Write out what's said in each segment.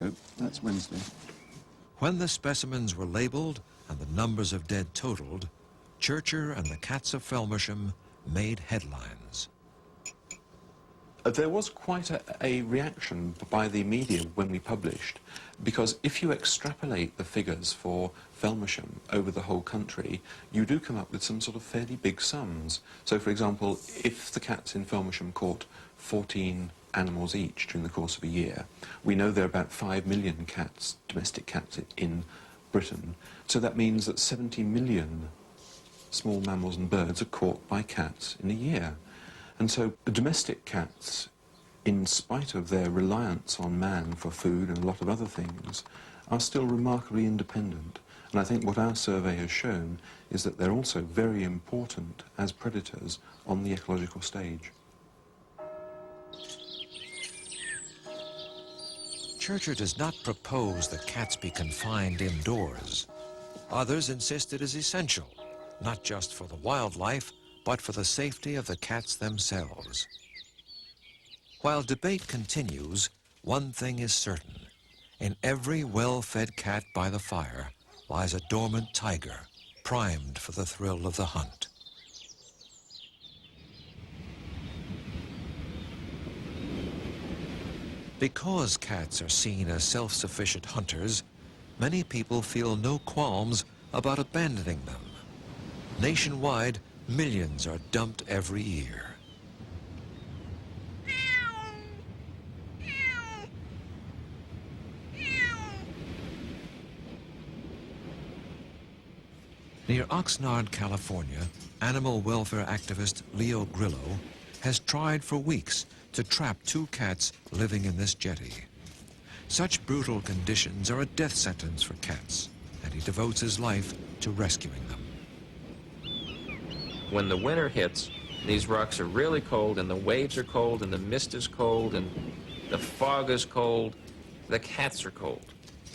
Oh, that's Wednesday. When the specimens were labeled and the numbers of dead totaled, Churcher and the Cats of Felmersham made headlines. There was quite a reaction by the media when we published, because if you extrapolate the figures for Felmersham over the whole country, you do come up with some sort of fairly big sums. So, for example, if the cats in Felmersham caught 14 animals each during the course of a year, we know there are about 5 million cats, domestic cats, in Britain. So that means that 70 million small mammals and birds are caught by cats in a year. And so the domestic cats, in spite of their reliance on man for food and a lot of other things, are still remarkably independent. And I think what our survey has shown is that they're also very important as predators on the ecological stage. Churcher does not propose that cats be confined indoors. Others insist it is essential, not just for the wildlife, but for the safety of the cats themselves. While debate continues, one thing is certain. In every well-fed cat by the fire lies a dormant tiger, primed for the thrill of the hunt. Because cats are seen as self-sufficient hunters, many people feel no qualms about abandoning them. Nationwide, millions are dumped every year. Near Oxnard, California, animal welfare activist Leo Grillo has tried for weeks to trap 2 cats living in this jetty. Such brutal conditions are a death sentence for cats, and he devotes his life to rescuing them. When the winter hits, these rocks are really cold, and the waves are cold, and the mist is cold, and the fog is cold. The cats are cold.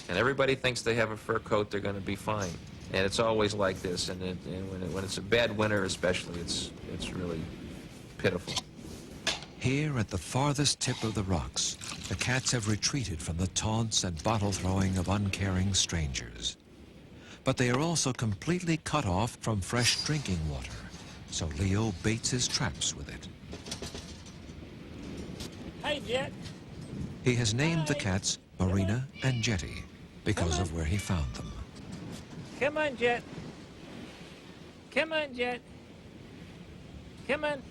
And everybody thinks they have a fur coat, they're going to be fine. And it's always like this, and when it's a bad winter especially, it's really pitiful. Here at the farthest tip of the rocks, the cats have retreated from the taunts and bottle throwing of uncaring strangers. But they are also completely cut off from fresh drinking water, so Leo baits his traps with it. Hey, Jet. He has named the cats Marina and Jetty because of where he found them. Come on, Jet. Come on, Jet. Come on.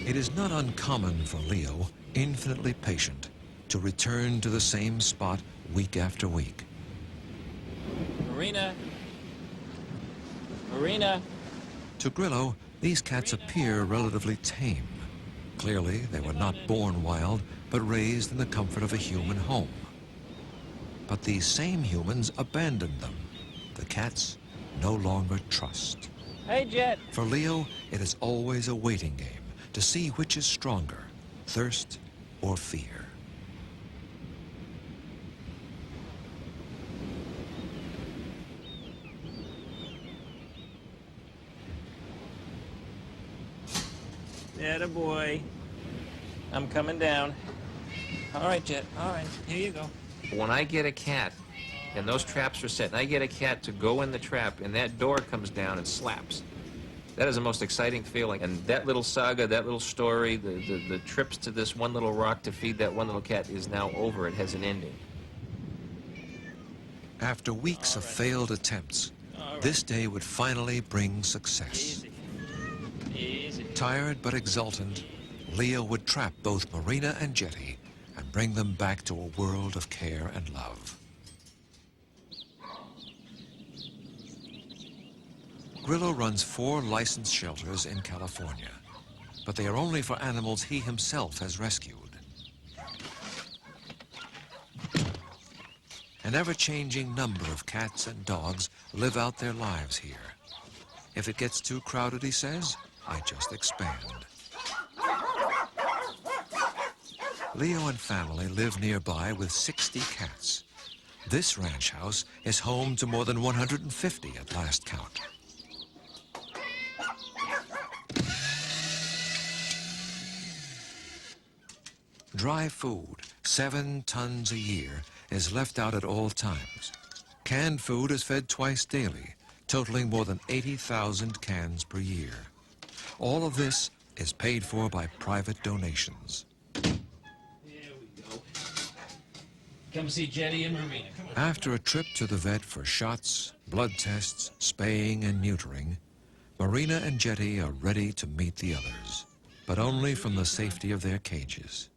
It is not uncommon for Leo, infinitely patient, to return to the same spot week after week. Marina. Marina. To Grillo, these cats appear relatively tame. Clearly, they were not born wild, but raised in the comfort of a human home. But these same humans abandoned them. The cats no longer trust. Hey, Jet. For Leo, it is always a waiting game to see which is stronger, thirst or fear. Atta boy. I'm coming down. All right, Jet. All right, here you go. When I get a cat, and those traps are set, and I get a cat to go in the trap, and that door comes down and slaps, that is the most exciting feeling. And that little saga, that little story, the trips to this one little rock to feed that one little cat is now over. It has an ending. After weeks of failed attempts, this day would finally bring success. Easy. Easy. Tired but exultant, Leo would trap both Marina and Jetty and bring them back to a world of care and love. Grillo runs 4 licensed shelters in California, but they are only for animals he himself has rescued. An ever-changing number of cats and dogs live out their lives here. If it gets too crowded, he says, I just expand. Leo and family live nearby with 60 cats. This ranch house is home to more than 150 at last count. Dry food, 7 tons a year, is left out at all times. Canned food is fed twice daily, totaling more than 80,000 cans per year. All of this is paid for by private donations. There we go. Come see Jetty and Marina. Come on. After a trip to the vet for shots, blood tests, spaying, and neutering, Marina and Jetty are ready to meet the others, but only from the safety of their cages.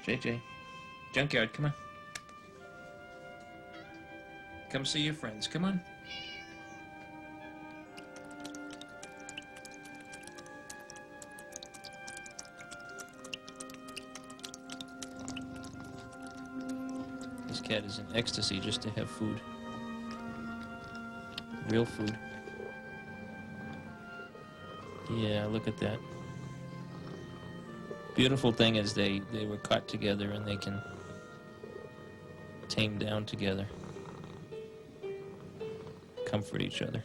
JJ, Junkyard, come on. Come see your friends, come on. This cat is in ecstasy just to have food. Real food. Yeah, look at that. Beautiful thing is they were caught together and they can tame down together. Comfort each other.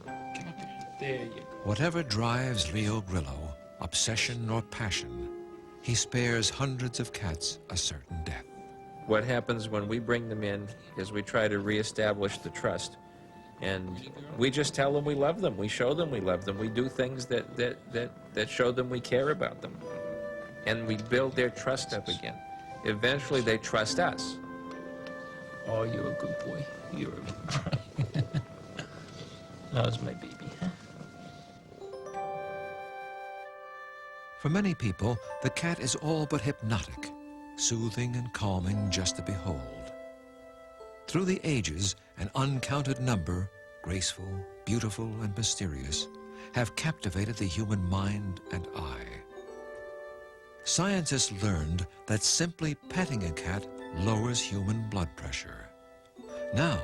Come up here. There you go. Whatever drives Leo Grillo, obsession or passion, he spares hundreds of cats a certain death. What happens when we bring them in is we try to reestablish the trust. And we just tell them we love them. We show them we love them. We do things that show them we care about them. And we build their trust up again. Eventually they trust us. Oh, you're a good boy. You're a... That was my baby, huh? For many people, the cat is all but hypnotic, soothing and calming just to behold. Through the ages, an uncounted number, graceful, beautiful, and mysterious, have captivated the human mind and eye. Scientists learned that simply petting a cat lowers human blood pressure. Now,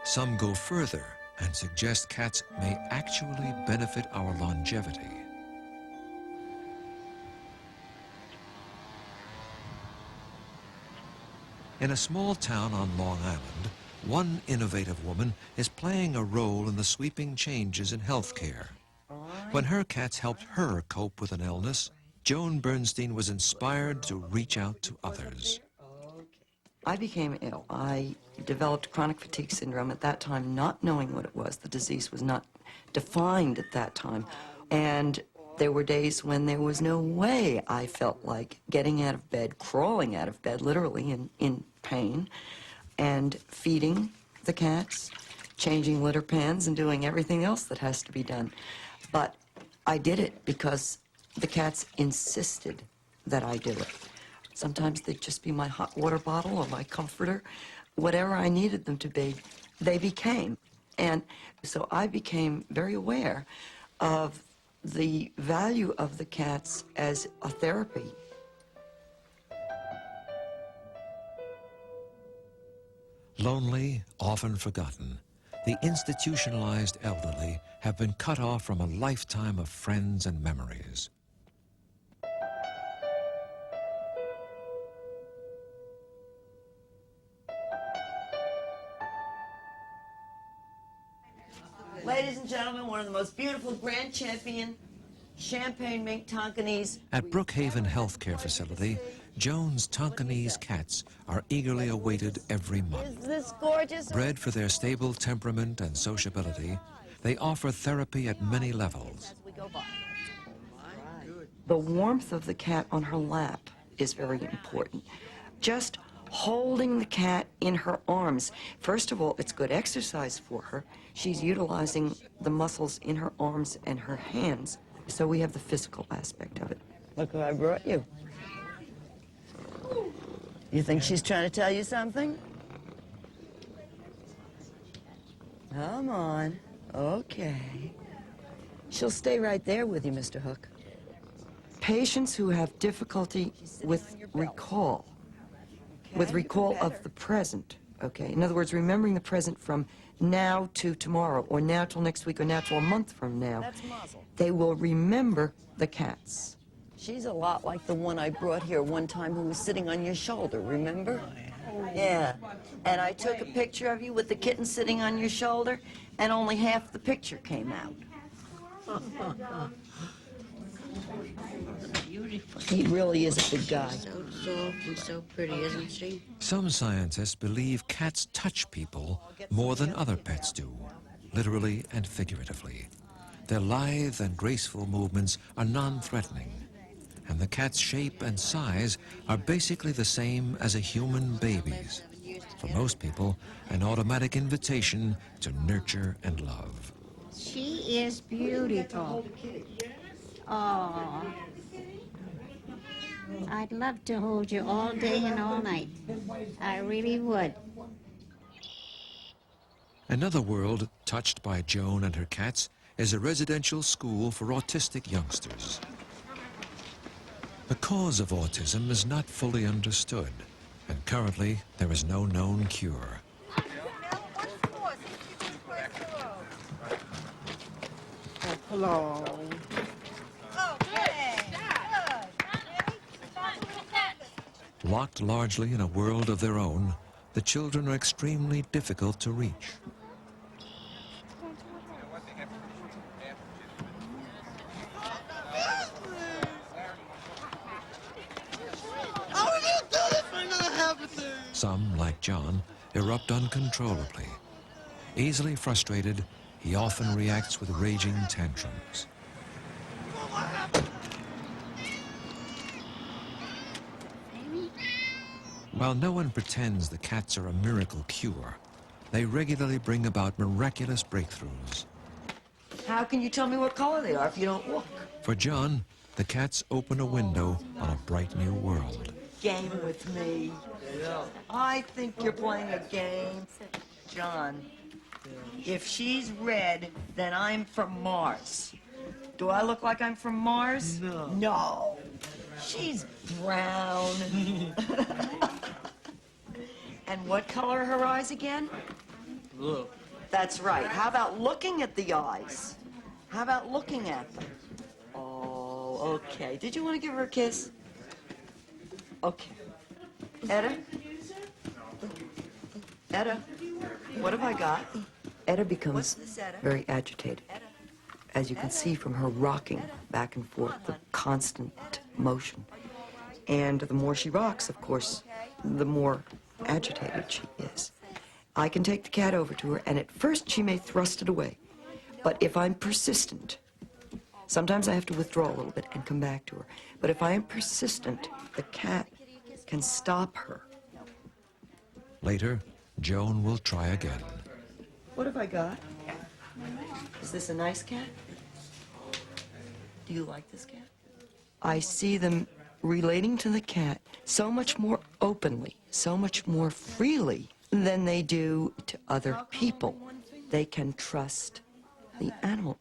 some go further and suggest cats may actually benefit our longevity. In a small town on Long Island, one innovative woman is playing a role in the sweeping changes in healthcare. When her cats helped her cope with an illness, Joan Bernstein was inspired to reach out to others. I became ill. I developed chronic fatigue syndrome at that time, not knowing what it was. The disease was not defined at that time. And there were days when there was no way I felt like getting out of bed, crawling out of bed, literally in pain, and feeding the cats, changing litter pans, and doing everything else that has to be done. But I did it because the cats insisted that I do it. Sometimes they'd just be my hot water bottle or my comforter. Whatever I needed them to be, they became. And so I became very aware of the value of the cats as a therapy. Lonely, often forgotten, the institutionalized elderly have been cut off from a lifetime of friends and memories. Ladies and gentlemen, one of the most beautiful grand champion champagne mink Tonkinese. At Brookhaven Healthcare Facility, Joan's Tonkinese cats are eagerly awaited every month. Is this gorgeous? Bred for their stable temperament and sociability, they offer therapy at many levels. As we go by. The warmth of the cat on her lap is very important. Just holding the cat in her arms. First of all, it's good exercise for her. She's utilizing the muscles in her arms and her hands. So we have the physical aspect of it. Look who I brought you. You think she's trying to tell you something? Come on. Okay. She'll stay right there with you, Mr. Hook. Patients who have difficulty with recall of the present, okay? In other words, remembering the present from now to tomorrow, or now till next week, or now till a month from now. That's Muzzle. They will remember the cats. She's a lot like the one I brought here one time who was sitting on your shoulder, remember? Yeah. And I took a picture of you with the kitten sitting on your shoulder, and only half the picture came out. He really is a good guy. So soft and so pretty, isn't she? Some scientists believe cats touch people more than other pets do, literally and figuratively. Their lithe and graceful movements are non-threatening, and the cat's shape and size are basically the same as a human baby's. For most people, an automatic invitation to nurture and love. She is beautiful. Oh, I'd love to hold you all day and all night. I really would. Another world touched by Joan and her cats is a residential school for autistic youngsters. The cause of autism is not fully understood, and currently there is no known cure. Hello. Locked largely in a world of their own, the children are extremely difficult to reach. Some, like John, erupt uncontrollably. Easily frustrated, he often reacts with raging tantrums. While no one pretends the cats are a miracle cure, they regularly bring about miraculous breakthroughs. How can you tell me what color they are if you don't look? For John, the cats open a window on a bright new world. Game with me. I think you're playing a game. John, if she's red, then I'm from Mars. Do I look like I'm from Mars? No. No. She's brown. And what color are her eyes again? Blue. That's right. How about looking at the eyes? How about looking at them? Oh, okay. Did you want to give her a kiss? Okay. Etta? Etta, what have I got? Etta becomes What's this, Etta? very agitated. As you can see from her rocking back and forth, the constant motion. And the more she rocks, of course, the more agitated she is. I can take the cat over to her, and at first she may thrust it away. But if I'm persistent, sometimes I have to withdraw a little bit and come back to her. But if I am persistent, the cat can stop her. Later, Joan will try again. What have I got? Is this a nice cat? Do you like this cat? I see them relating to the cat so much more openly, so much more freely than they do to other people. They can trust the animal.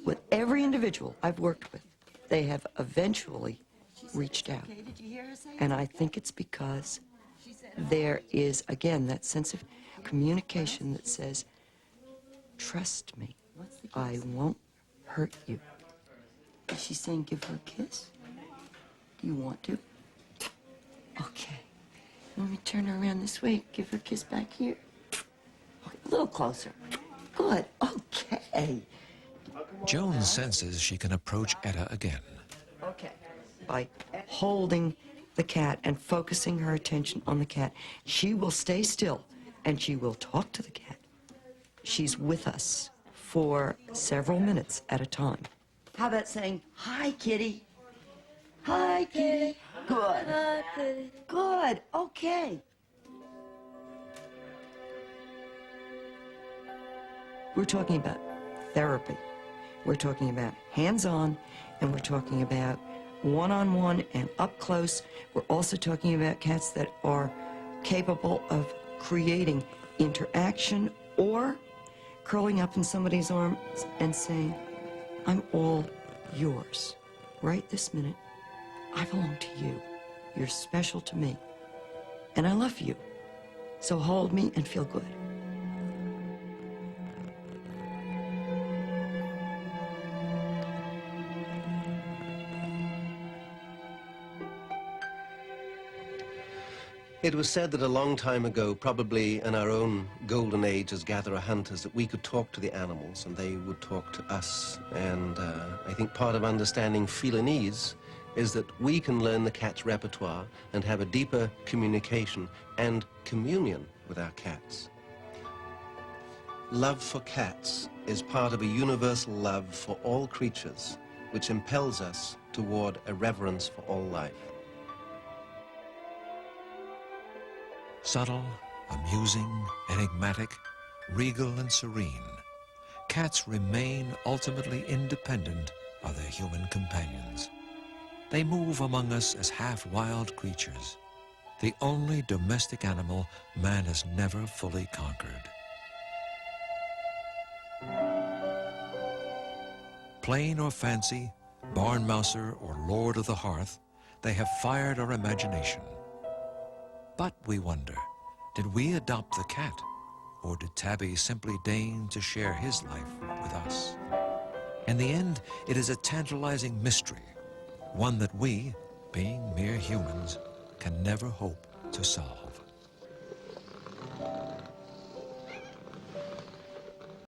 With every individual I've worked with, they have eventually reached out. And I think it's because there is, again, that sense of communication that says, trust me, I won't hurt you. Is she saying give her a kiss? Do you want to? Okay. Let me turn her around this way. Give her a kiss back here. Okay, a little closer. Good. Okay. Joan senses she can approach Etta again. Okay. By holding the cat and focusing her attention on the cat, she will stay still and she will talk to the cat. She's with us for several minutes at a time. How about saying, hi, kitty? Hi, kitty. Good. Hi, kitty. Good. Okay. We're talking about therapy. We're talking about hands-on, and we're talking about one-on-one and up close. We're also talking about cats that are capable of creating interaction or curling up in somebody's arms and saying, I'm all yours. Right this minute, I belong to you. You're special to me. And I love you. So hold me and feel good. It was said that a long time ago, probably in our own golden age as gatherer hunters, that we could talk to the animals and they would talk to us. And I think part of understanding felinese is that we can learn the cat's repertoire and have a deeper communication and communion with our cats. Love for cats is part of a universal love for all creatures, which impels us toward a reverence for all life. Subtle, amusing, enigmatic, regal and serene, cats remain ultimately independent of their human companions. They move among us as half-wild creatures, the only domestic animal man has never fully conquered. Plain or fancy, barn mouser or lord of the hearth, they have fired our imagination. But we wonder, did we adopt the cat, or did Tabby simply deign to share his life with us? In the end, it is a tantalizing mystery, one that we, being mere humans, can never hope to solve.